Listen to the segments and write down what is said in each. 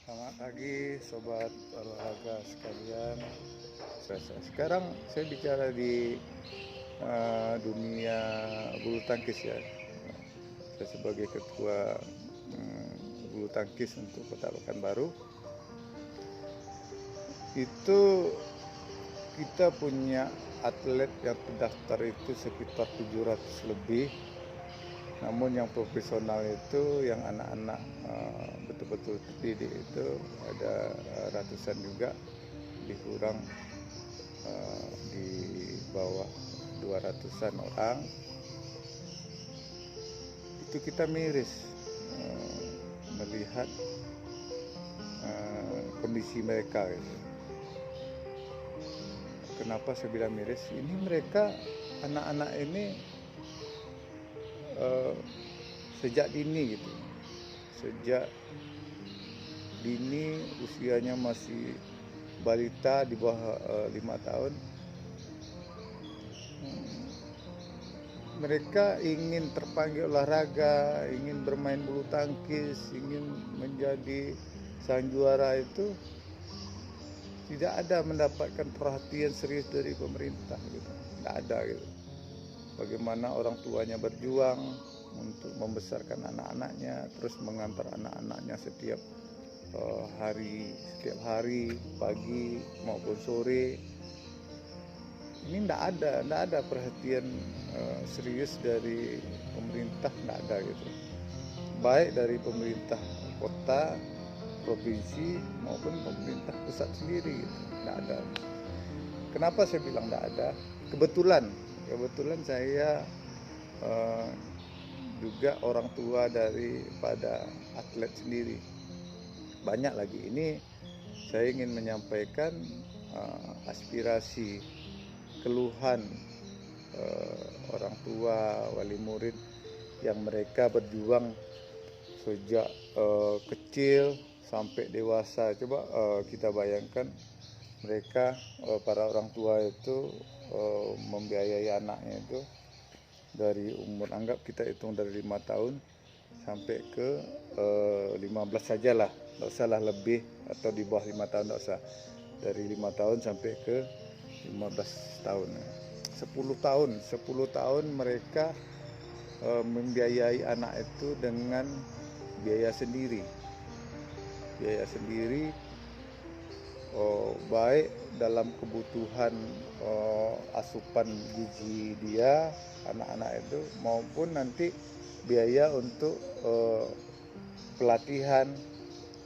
Selamat pagi sobat olahraga sekalian. Sekarang saya bicara di dunia bulu tangkis ya. Saya sebagai ketua bulu tangkis untuk Kota Pekanbaru, itu kita punya atlet yang terdaftar itu sekitar 700 lebih. Namun yang profesional itu, yang anak-anak betul-betul terdidik itu ada ratusan juga, lebih kurang di bawah 200-an orang. Itu kita miris melihat kondisi mereka gitu. Kenapa saya bilang miris? Ini mereka, anak-anak ini sejak dini gitu, sejak dini usianya masih balita di bawah 5 tahun, mereka ingin terpanggil olahraga, ingin bermain bulu tangkis, ingin menjadi sang juara, itu tidak ada mendapatkan perhatian serius dari pemerintah gitu. Tidak ada gitu. Bagaimana orang tuanya berjuang untuk membesarkan anak-anaknya, terus mengantar anak-anaknya setiap hari, pagi maupun sore. Ini tidak ada perhatian serius dari pemerintah, tidak ada gitu. Baik dari pemerintah kota, provinsi maupun pemerintah pusat sendiri gitu. Tidak ada. Kenapa saya bilang tidak ada? Kebetulan saya juga orang tua daripada atlet sendiri. Banyak lagi. Ini saya ingin menyampaikan aspirasi, keluhan orang tua, wali murid yang mereka berjuang sejak kecil sampai dewasa. Coba kita bayangkan, mereka para orang tua itu membiayai anaknya itu dari umur, anggap kita hitung dari 5 tahun sampai ke 15 sajalah, tidak usahlah lebih atau di bawah 5 tahun, tidak usah. Dari 5 tahun sampai ke 15 tahun, 10 tahun mereka membiayai anak itu dengan biaya sendiri, baik dalam kebutuhan asupan gizi dia, anak-anak itu, maupun nanti biaya untuk pelatihan,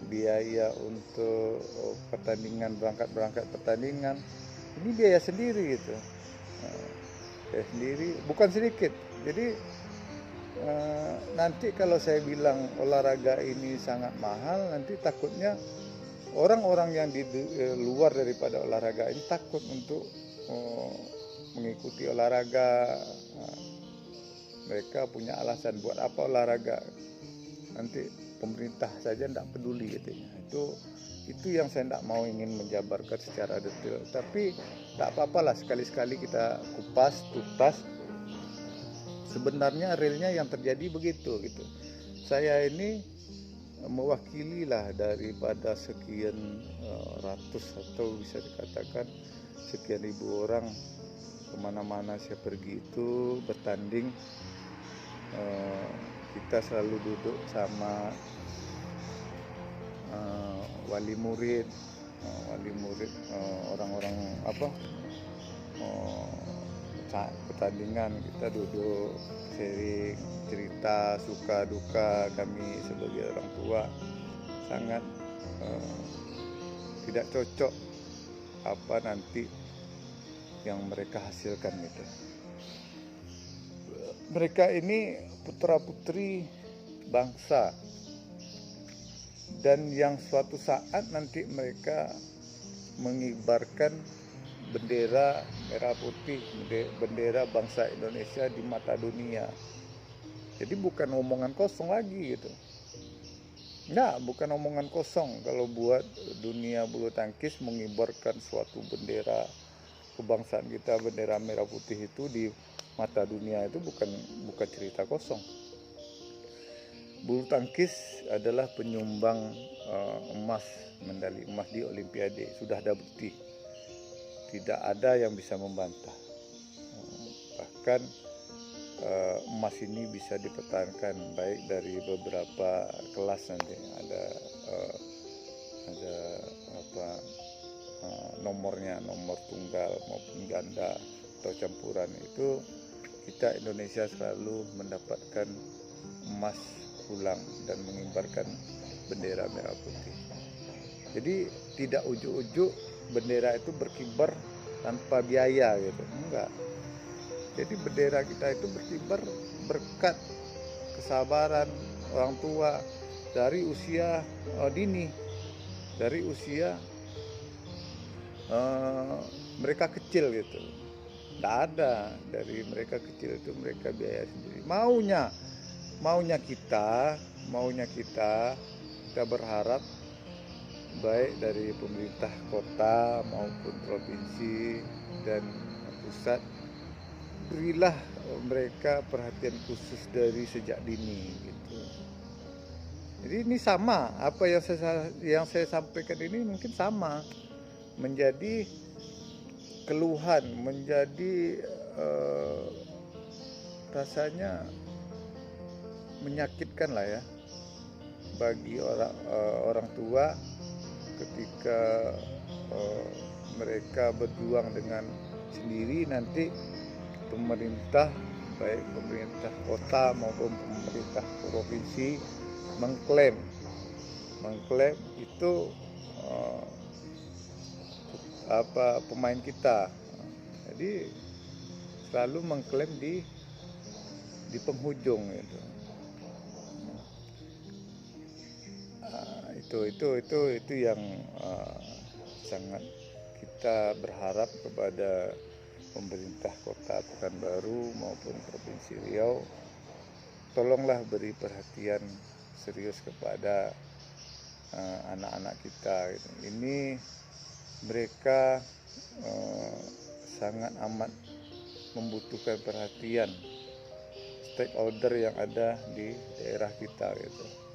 biaya untuk pertandingan, berangkat pertandingan. Ini biaya sendiri gitu, biaya sendiri, bukan sedikit. Jadi nanti kalau saya bilang olahraga ini sangat mahal, nanti takutnya orang-orang yang di luar daripada olahraga ini takut untuk mengikuti olahraga. Mereka punya alasan, buat apa olahraga, nanti pemerintah saja tidak peduli gitu. Itu yang saya tidak mau ingin menjabarkan secara detail, tapi tidak apa-apalah, sekali-sekali kita kupas tuntas sebenarnya realnya yang terjadi begitu gitu. Saya ini mewakili lah daripada sekian ratus atau bisa dikatakan sekian ribu orang. Kemana-mana saya pergi itu bertanding, kita selalu duduk sama wali murid, orang-orang pertandingan. Kita duduk sharing cerita suka duka kami sebagai orang tua. Sangat tidak cocok apa nanti yang mereka hasilkan gitu. Mereka ini putra putri bangsa, dan yang suatu saat nanti mereka mengibarkan bendera merah putih, bendera bangsa Indonesia di mata dunia. Jadi bukan omongan kosong lagi gitu. Nah, bukan omongan kosong kalau buat dunia bulu tangkis mengibarkan suatu bendera kebangsaan kita, bendera merah putih itu di mata dunia, itu bukan cerita kosong. bulu tangkis adalah penyumbang medali emas di Olimpiade. Sudah ada bukti, tidak ada yang bisa membantah. Bahkan emas ini bisa dipertahankan baik dari beberapa kelas nanti ada nomornya, nomor tunggal maupun ganda atau campuran. Itu kita Indonesia selalu mendapatkan emas ulang dan mengibarkan bendera merah putih. Jadi tidak ujuk-ujuk bendera itu berkibar tanpa biaya gitu, enggak. Jadi bendera kita itu berkibar berkat kesabaran orang tua dari usia dini, dari usia mereka kecil gitu. Tidak ada, dari mereka kecil itu mereka biaya sendiri. Maunya kita berharap baik dari pemerintah kota maupun provinsi dan pusat, berilah mereka perhatian khusus dari sejak dini gitu. Jadi ini sama, apa yang saya sampaikan ini mungkin sama, menjadi keluhan, menjadi rasanya menyakitkan lah ya bagi orang tua ketika mereka berjuang dengan sendiri, nanti pemerintah baik pemerintah kota maupun pemerintah provinsi mengklaim itu pemain kita. Jadi selalu mengklaim di penghujung gitu. Itu yang sangat kita berharap kepada pemerintah Kota Pekanbaru maupun Provinsi Riau, tolonglah beri perhatian serius kepada anak-anak kita gitu. Ini mereka sangat amat membutuhkan perhatian stakeholder yang ada di daerah kita gitu.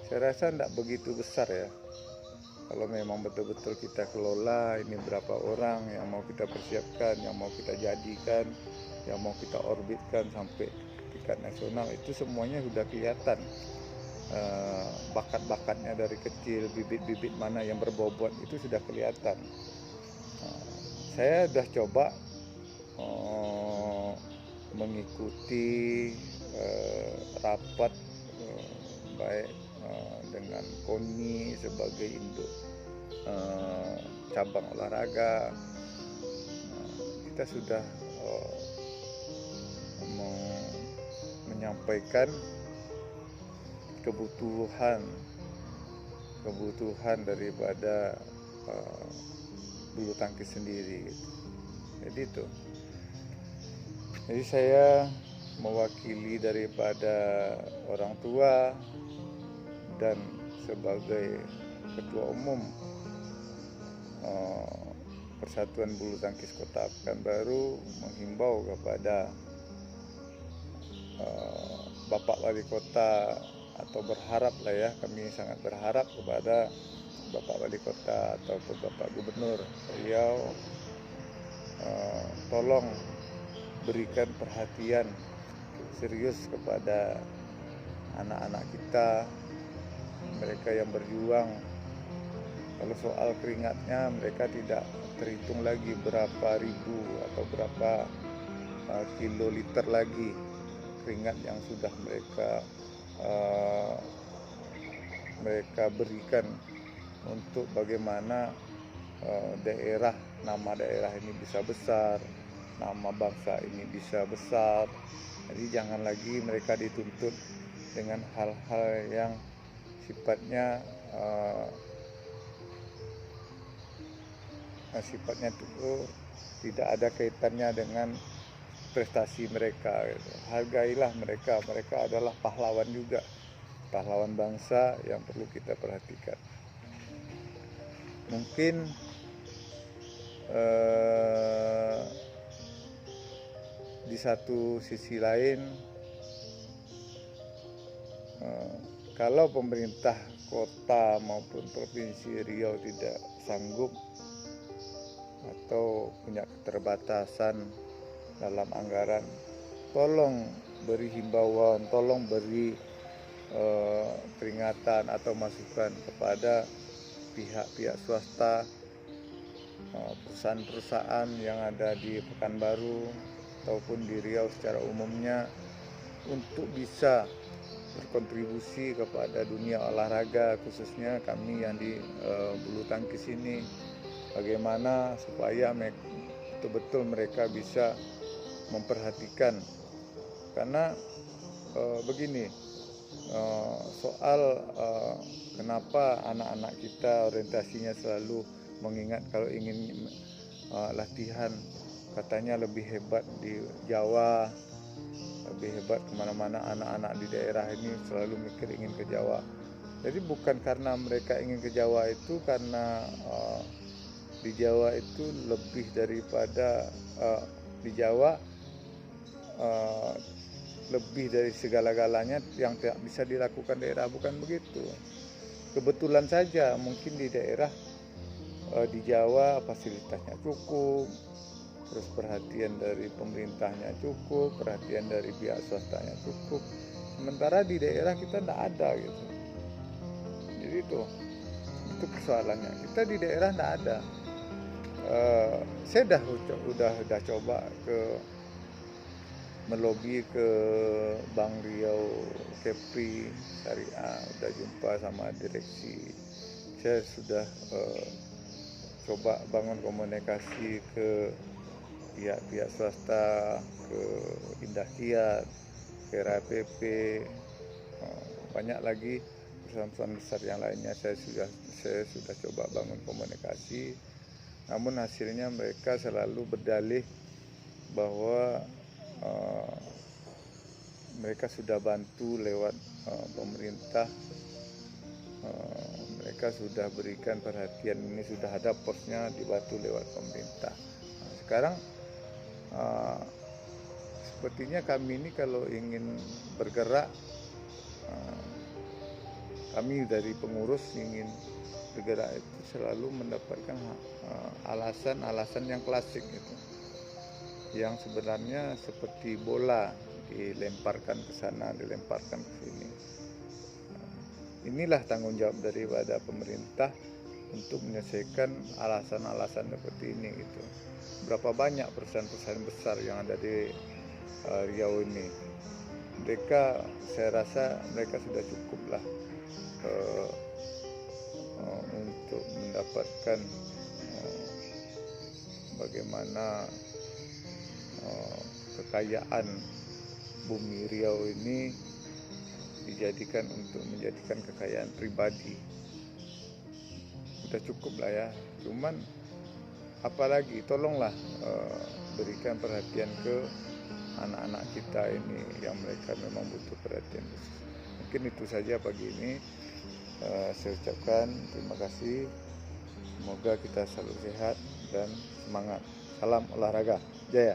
Saya rasa tidak begitu besar ya, kalau memang betul-betul kita kelola ini berapa orang yang mau kita persiapkan, yang mau kita jadikan, yang mau kita orbitkan sampai tingkat nasional, itu semuanya sudah kelihatan. Bakat-bakatnya dari kecil, bibit-bibit mana yang berbobot itu sudah kelihatan. Saya sudah coba mengikuti rapat baik dengan KONI sebagai induk cabang olahraga. Kita sudah menyampaikan kebutuhan daripada bulu tangkis sendiri gitu. Jadi saya mewakili daripada orang tua dan sebagai ketua umum Persatuan Bulu Tangkis Kota Pekanbaru menghimbau kepada Bapak Wali Kota, atau berharap lah ya, kami sangat berharap kepada Bapak Wali Kota ataupun Bapak Gubernur Riau, tolong berikan perhatian serius kepada anak-anak kita, mereka yang berjuang. Kalau soal keringatnya, mereka tidak terhitung lagi berapa ribu atau berapa kiloliter lagi keringat yang sudah mereka berikan untuk bagaimana nama daerah ini bisa besar, nama bangsa ini bisa besar. Jadi jangan lagi mereka dituntut dengan hal-hal yang sifatnya tidak ada kaitannya dengan prestasi mereka gitu. Hargailah mereka adalah pahlawan juga, pahlawan bangsa yang perlu kita perhatikan. Mungkin di satu sisi lain Kalau pemerintah kota maupun provinsi Riau tidak sanggup atau punya keterbatasan dalam anggaran, tolong beri himbauan, tolong beri peringatan atau masukan kepada pihak-pihak swasta, perusahaan-perusahaan yang ada di Pekanbaru ataupun di Riau secara umumnya untuk bisa berkontribusi kepada dunia olahraga, khususnya kami yang di bulu tangkis ini, bagaimana supaya betul-betul mereka bisa memperhatikan. Karena begini, soal kenapa anak-anak kita orientasinya selalu mengingat kalau ingin latihan, katanya lebih hebat di Jawa, lebih hebat kemana-mana. Anak-anak di daerah ini selalu mikir ingin ke Jawa. Jadi bukan karena mereka ingin ke Jawa itu karena di Jawa itu lebih daripada di Jawa lebih dari segala-galanya yang tidak bisa dilakukan daerah, bukan begitu. Kebetulan saja mungkin di daerah di Jawa fasilitasnya cukup, terus perhatian dari pemerintahnya cukup, perhatian dari pihak swastanya cukup. Sementara di daerah kita tidak ada gitu. Jadi itu persoalannya. Kita di daerah tidak ada. Saya udah coba melobi ke Bank Riau Kepri Syariah, udah jumpa sama direksi. Saya sudah coba bangun komunikasi ke pihak swasta, ke Indah Kiat, ke RAPP, banyak lagi perusahaan besar yang lainnya. Saya sudah coba bangun komunikasi, namun hasilnya mereka selalu berdalih bahwa mereka sudah bantu lewat pemerintah, mereka sudah berikan perhatian, ini sudah ada posnya dibantu lewat pemerintah. Nah, sekarang sepertinya kami ini kalau ingin bergerak, kami dari pengurus ingin bergerak itu selalu mendapatkan alasan-alasan yang klasik gitu, yang sebenarnya seperti bola dilemparkan ke sana, dilemparkan ke sini. Inilah tanggung jawab daripada pemerintah untuk menyelesaikan alasan-alasan seperti ini gitu. Berapa banyak perusahaan-perusahaan besar yang ada di Riau ini, mereka, saya rasa mereka sudah cukup lah untuk mendapatkan bagaimana kekayaan bumi Riau ini dijadikan untuk menjadikan kekayaan pribadi. Udah cukup lah ya. Cuman apalagi tolonglah berikan perhatian ke anak-anak kita ini yang mereka memang butuh perhatian khusus. Mungkin itu saja pagi ini. Saya ucapkan terima kasih. Semoga kita selalu sehat dan semangat. Salam olahraga, jaya.